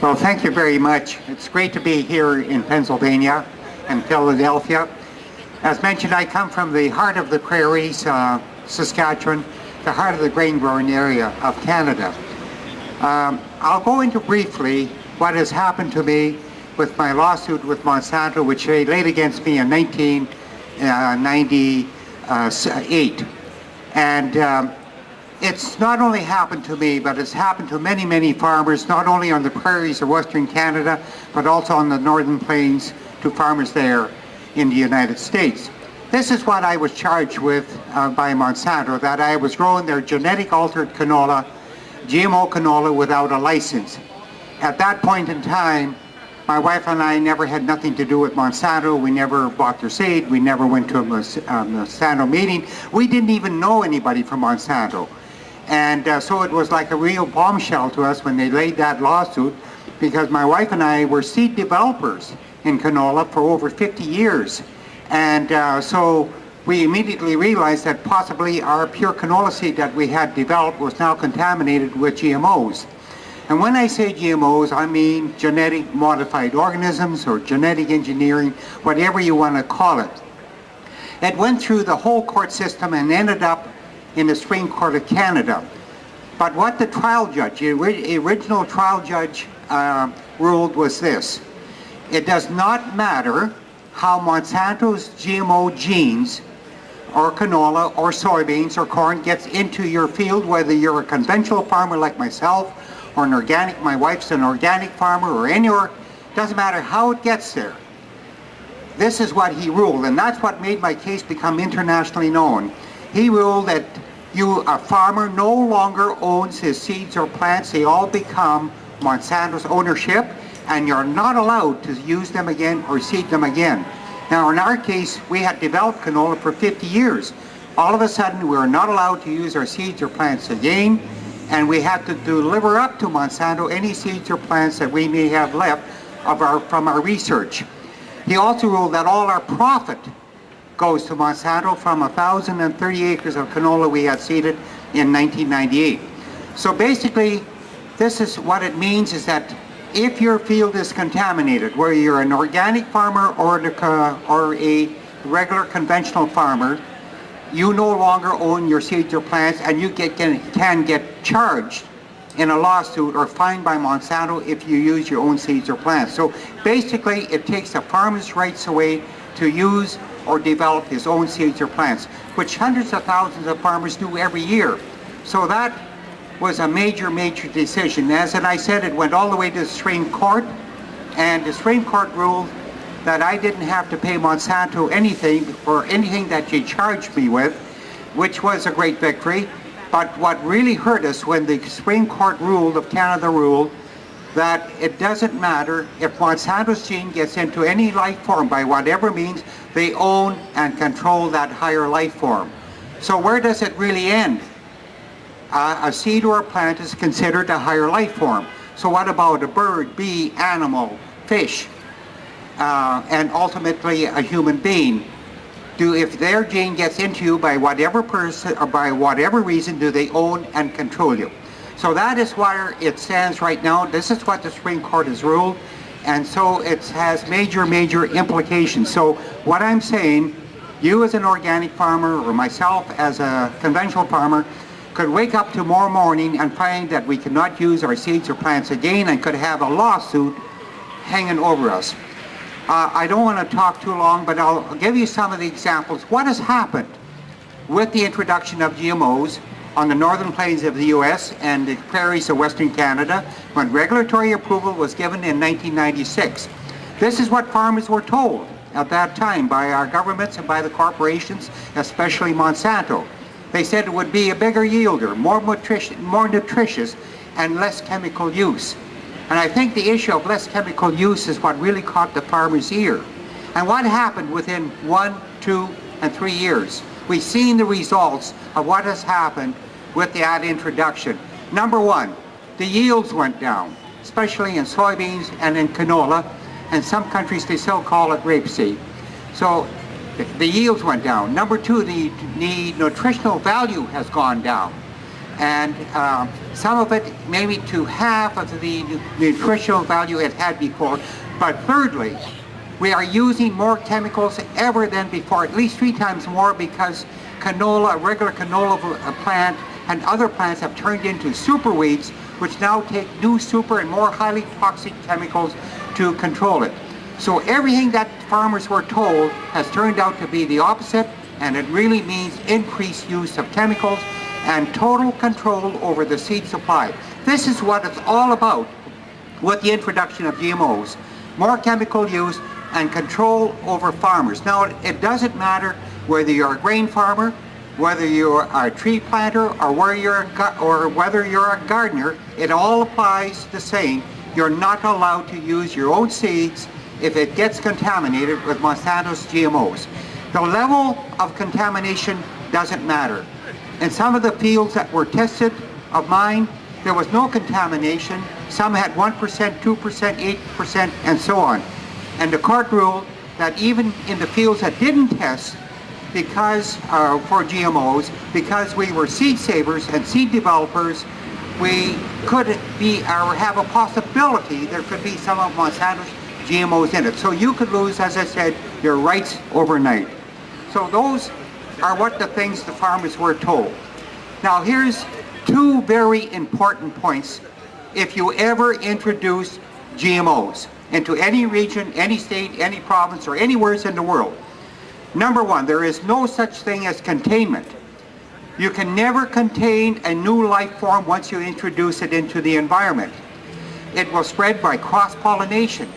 Well, thank you very much. It's great to be here in Pennsylvania and Philadelphia. As mentioned, I come from the heart of the prairies, Saskatchewan, the heart of the grain-growing area of Canada. I'll go into briefly what has happened to me with my lawsuit with Monsanto, which they laid against me in 1998. And it's not only happened to me, but it's happened to many, many farmers, not only on the prairies of Western Canada, but also on the northern plains to farmers there in the United States. This is what I was charged with by Monsanto, that I was growing their genetic altered canola, GMO canola, without a license. At that point in time, my wife and I never had nothing to do with Monsanto. We never bought their seed. We never went to a Monsanto meeting. We didn't even know anybody from Monsanto. And so it was like a real bombshell to us when they laid that lawsuit, because my wife and I were seed developers in canola for over 50 years. And so we immediately realized that possibly our pure canola seed that we had developed was now contaminated with GMOs. And when I say GMOs, I mean genetic modified organisms or genetic engineering, whatever you want to call it. It went through the whole court system and ended up in the Supreme Court of Canada. But what the trial judge, the original trial judge ruled was this: it does not matter how Monsanto's GMO genes or canola or soybeans or corn gets into your field, whether you're a conventional farmer like myself or an organic, my wife's an organic farmer, or anywhere, doesn't matter how it gets there. This is what he ruled, and that's what made my case become internationally known. He ruled that a farmer no longer owns his seeds or plants. They all become Monsanto's ownership, and you're not allowed to use them again or seed them again. Now, in our case, we had developed canola for 50 years. All of a sudden, we were not allowed to use our seeds or plants again, and we had to deliver up to Monsanto any seeds or plants that we may have left from our research. He also ruled that all our profit goes to Monsanto from 1,030 acres of canola we had seeded in 1998. So basically, this is what it means, is that if your field is contaminated, whether you're an organic farmer or a regular conventional farmer, you no longer own your seeds or plants, and you can get charged in a lawsuit or fined by Monsanto if you use your own seeds or plants. So basically, it takes the farmer's rights away to use or develop his own seeds or plants, which hundreds of thousands of farmers do every year. So that was a major, major decision. As I said, it went all the way to the Supreme Court, and the Supreme Court ruled that I didn't have to pay Monsanto anything for anything that they charged me with, which was a great victory. But what really hurt us when the Supreme Court of Canada ruled that it doesn't matter if Monsanto's gene gets into any life form by whatever means, they own and control that higher life form. So where does it really end? A seed or a plant is considered a higher life form. So what about a bird, bee, animal, fish, and ultimately a human being? If their gene gets into you by whatever person or by whatever reason, do they own and control you? So that is where it stands right now. This is what the Supreme Court has ruled, and so it has major, major implications. So what I'm saying, you as an organic farmer or myself as a conventional farmer could wake up tomorrow morning and find that we cannot use our seeds or plants again, and could have a lawsuit hanging over us. I don't want to talk too long, but I'll give you some of the examples. What has happened with the introduction of GMOs on the northern plains of the U.S. and the prairies of Western Canada when regulatory approval was given in 1996. This is what farmers were told at that time by our governments and by the corporations, especially Monsanto. They said it would be a bigger yielder, more nutritious, and less chemical use. And I think the issue of less chemical use is what really caught the farmer's ear. And what happened within 1, 2, and 3 years? We've seen the results of what has happened with that introduction. Number one, the yields went down, especially in soybeans and in canola, and some countries they still call it rapeseed. So the yields went down. Number two, the nutritional value has gone down. and some of it maybe to half of the nutritional value it had before. But thirdly, we are using more chemicals ever than before, at least 3 times more, because canola, a regular canola plant, and other plants have turned into super weeds, which now take new super and more highly toxic chemicals to control it. So everything that farmers were told has turned out to be the opposite, and it really means increased use of chemicals and total control over the seed supply. This is what it's all about with the introduction of GMOs. More chemical use and control over farmers. Now, it doesn't matter whether you're a grain farmer, whether you're a tree planter, or whether you're a gardener. It all applies the same. You're not allowed to use your own seeds if it gets contaminated with Monsanto's GMOs. The level of contamination doesn't matter. In some of the fields that were tested of mine, there was no contamination. Some had 1%, 2%, 8%, and so on. And the court ruled that even in the fields that didn't test because for GMOs, because we were seed savers and seed developers, we could be or have a possibility there could be some of Monsanto's GMOs in it. So you could lose, as I said, your rights overnight. So those are what the things the farmers were told. Now here's 2 very important points if you ever introduce GMOs into any region, any state, any province, or anywhere in the world. Number 1, there is no such thing as containment. You can never contain a new life form once you introduce it into the environment. It will spread by cross-pollination,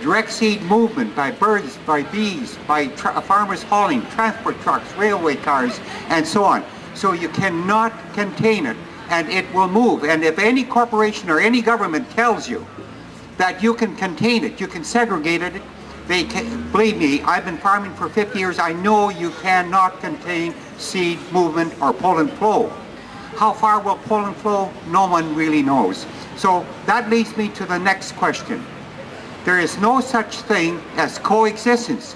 direct seed movement by birds, by bees, by farmers hauling, transport trucks, railway cars, and so on. So you cannot contain it, and it will move. And if any corporation or any government tells you that you can contain it, you can segregate it, believe me, I've been farming for 50 years, I know you cannot contain seed movement or pollen flow. How far will pollen flow? No one really knows. So that leads me to the next question. There is no such thing as coexistence.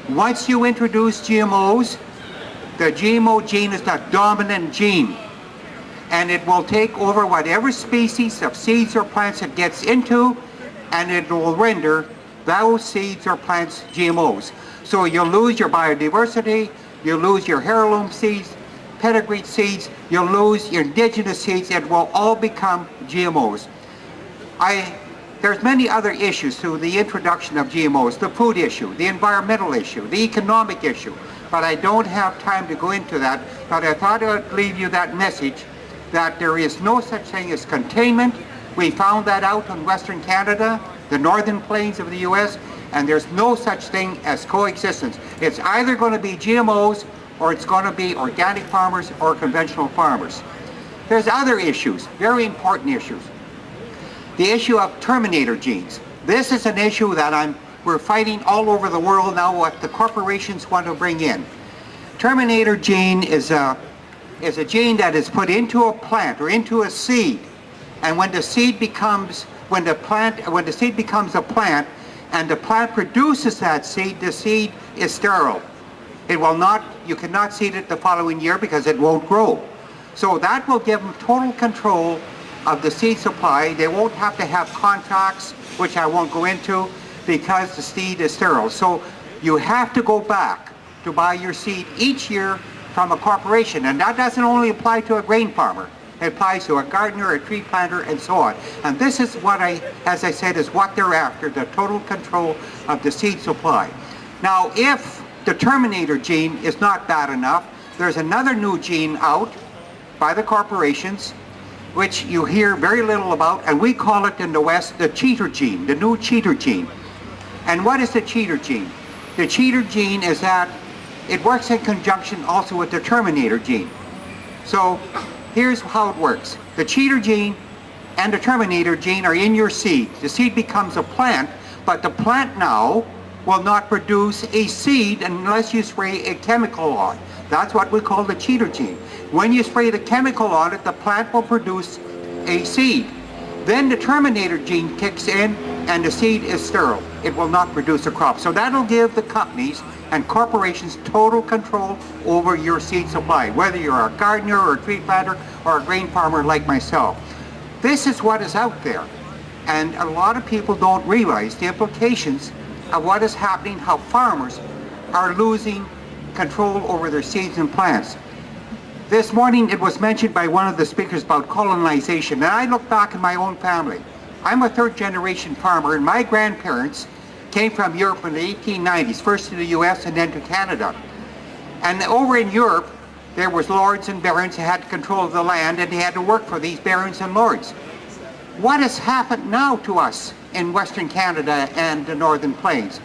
Once you introduce GMOs, the GMO gene is the dominant gene, and it will take over whatever species of seeds or plants it gets into, and it will render those seeds or plants GMOs. So you'll lose your biodiversity, you'll lose your heirloom seeds, pedigree seeds, you'll lose your indigenous seeds. It will all become GMOs. There's many other issues to the introduction of GMOs, the food issue, the environmental issue, the economic issue, but I don't have time to go into that. But I thought I would leave you that message that there is no such thing as containment. We found that out in Western Canada, the northern plains of the US, and there's no such thing as coexistence. It's either going to be GMOs or it's going to be organic farmers or conventional farmers. There's other issues, very important issues. The issue of terminator genes. This is an issue that we're fighting all over the world now, what the corporations want to bring in. Terminator gene is a gene that is put into a plant or into a seed, and when the seed becomes a plant and the plant produces that seed, the seed is sterile. It will not, you cannot seed it the following year because it won't grow. So that will give them total control of the seed supply. They won't have to have contracts, which I won't go into, because the seed is sterile. So you have to go back to buy your seed each year from a corporation, and that doesn't only apply to a grain farmer. It applies to a gardener, a tree planter, and so on. And this is what as I said, is what they're after, the total control of the seed supply. Now, if the terminator gene is not bad enough, there's another new gene out by the corporations, which you hear very little about, and we call it in the West the cheater gene, the new cheater gene. And what is the cheater gene? The cheater gene is that it works in conjunction also with the terminator gene. So here's how it works. The cheater gene and the terminator gene are in your seed. The seed becomes a plant, but the plant now will not produce a seed unless you spray a chemical on. That's what we call the cheater gene. When you spray the chemical on it, the plant will produce a seed. Then the terminator gene kicks in and the seed is sterile. it will not produce a crop. So that'll give the companies and corporations total control over your seed supply, whether you're a gardener or a tree planter or a grain farmer like myself. This is what is out there. And a lot of people don't realize the implications of what is happening, how farmers are losing control over their seeds and plants. This morning it was mentioned by one of the speakers about colonization, and I look back in my own family. I'm a third generation farmer, and my grandparents came from Europe in the 1890s, first to the US and then to Canada. And over in Europe, there was lords and barons who had control of the land, and they had to work for these barons and lords. What has happened now to us in Western Canada and the Northern Plains?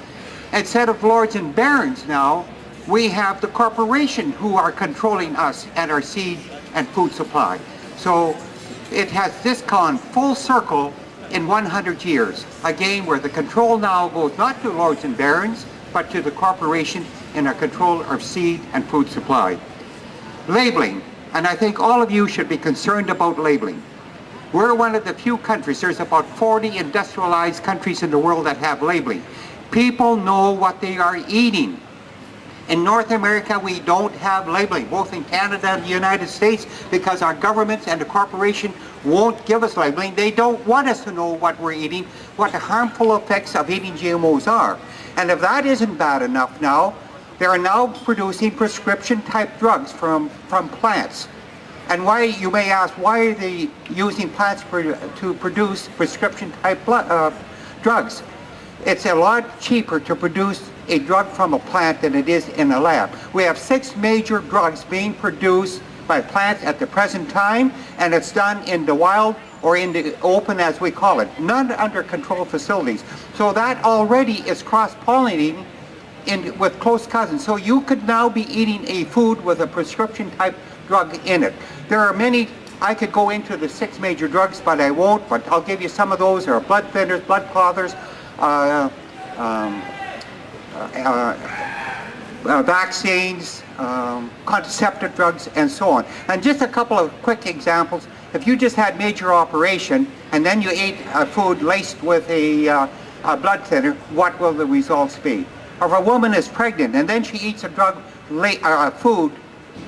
Instead of lords and barons now, we have the corporation who are controlling us and our seed and food supply. So it has this gone full circle in 100 years. Again, where the control now goes not to lords and barons, but to the corporation in our control of seed and food supply. Labeling, and I think all of you should be concerned about labeling. We're one of the few countries, there's about 40 industrialized countries in the world that have labeling. People know what they are eating. In North America, we don't have labeling, both in Canada and the United States, because our governments and the corporation won't give us labeling. They don't want us to know what we're eating, what the harmful effects of eating GMOs are. And if that isn't bad enough now, they are now producing prescription-type drugs from plants. And why, you may ask, why are they using plants to produce prescription-type drugs? It's a lot cheaper to produce a drug from a plant than it is in a lab. We have 6 major drugs being produced by plants at the present time, and it's done in the wild or in the open, as we call it, none under controlled facilities. So that already is cross-pollinating with close cousins. So you could now be eating a food with a prescription-type drug in it. There are many. I could go into the 6 major drugs, but I won't, but I'll give you some of those. There are blood thinners, blood clotters, vaccines, contraceptive drugs, and so on. And just a couple of quick examples. If you just had major operation and then you ate food laced with a blood thinner, what will the results be? Or if a woman is pregnant and then she eats a drug, food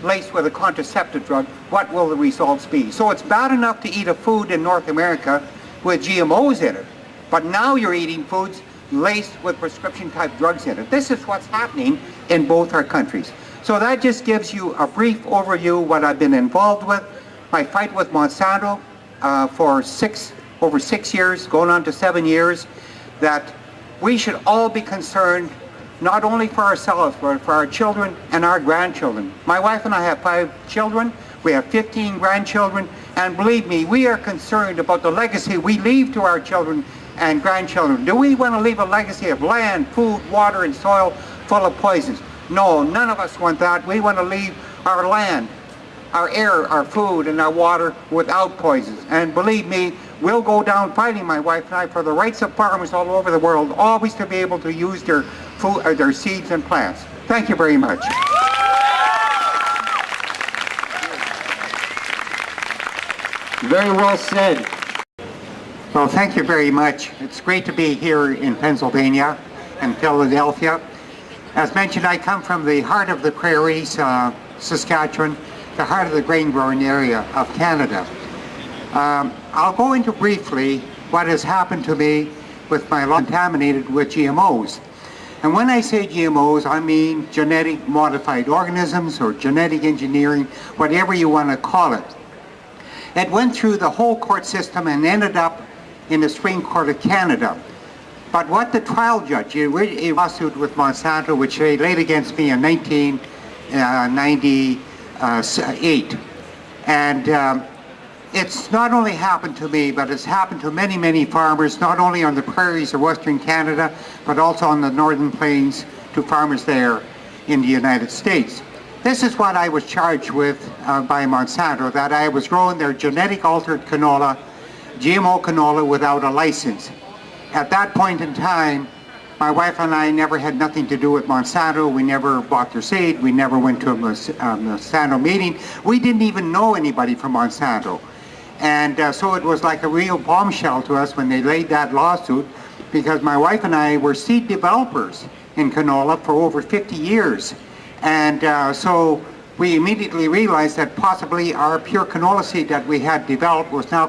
laced with a contraceptive drug, what will the results be? So it's bad enough to eat a food in North America with GMOs in it, but now you're eating foods laced with prescription-type drugs in it. This is what's happening in both our countries. So that just gives you a brief overview of what I've been involved with. My fight with Monsanto for over 6 years, going on to 7 years, that we should all be concerned not only for ourselves, but for our children and our grandchildren. My wife and I have 5 children. We have 15 grandchildren, and believe me, we are concerned about the legacy we leave to our children and grandchildren. Do we want to leave a legacy of land, food, water, and soil full of poisons? No, none of us want that. We want to leave our land, our air, our food, and our water without poisons. And believe me, we'll go down fighting, my wife and I, for the rights of farmers all over the world, always to be able to use their food, their seeds and plants. Thank you very much. Very well said. Well, thank you very much. It's great to be here in Pennsylvania and Philadelphia. As mentioned, I come from the heart of the prairies, Saskatchewan, the heart of the grain-growing area of Canada. I'll go into briefly what has happened to me with my land contaminated with GMOs. And when I say GMOs, I mean genetic modified organisms or genetic engineering, whatever you want to call it. It went through the whole court system and ended up in the Supreme Court of Canada. But what the trial judge, a lawsuit with Monsanto, which they laid against me in 1998. And it's not only happened to me, but it's happened to many, many farmers, not only on the prairies of Western Canada, but also on the Northern Plains to farmers there in the United States. This is what I was charged with by Monsanto, that I was growing their genetic altered canola, GMO canola, without a license. At that point in time, my wife and I never had nothing to do with Monsanto. We never bought their seed. We never went to a Monsanto meeting. We didn't even know anybody from Monsanto. And so it was like a real bombshell to us when they laid that lawsuit, because my wife and I were seed developers in canola for over 50 years. And so we immediately realized that possibly our pure canola seed that we had developed was now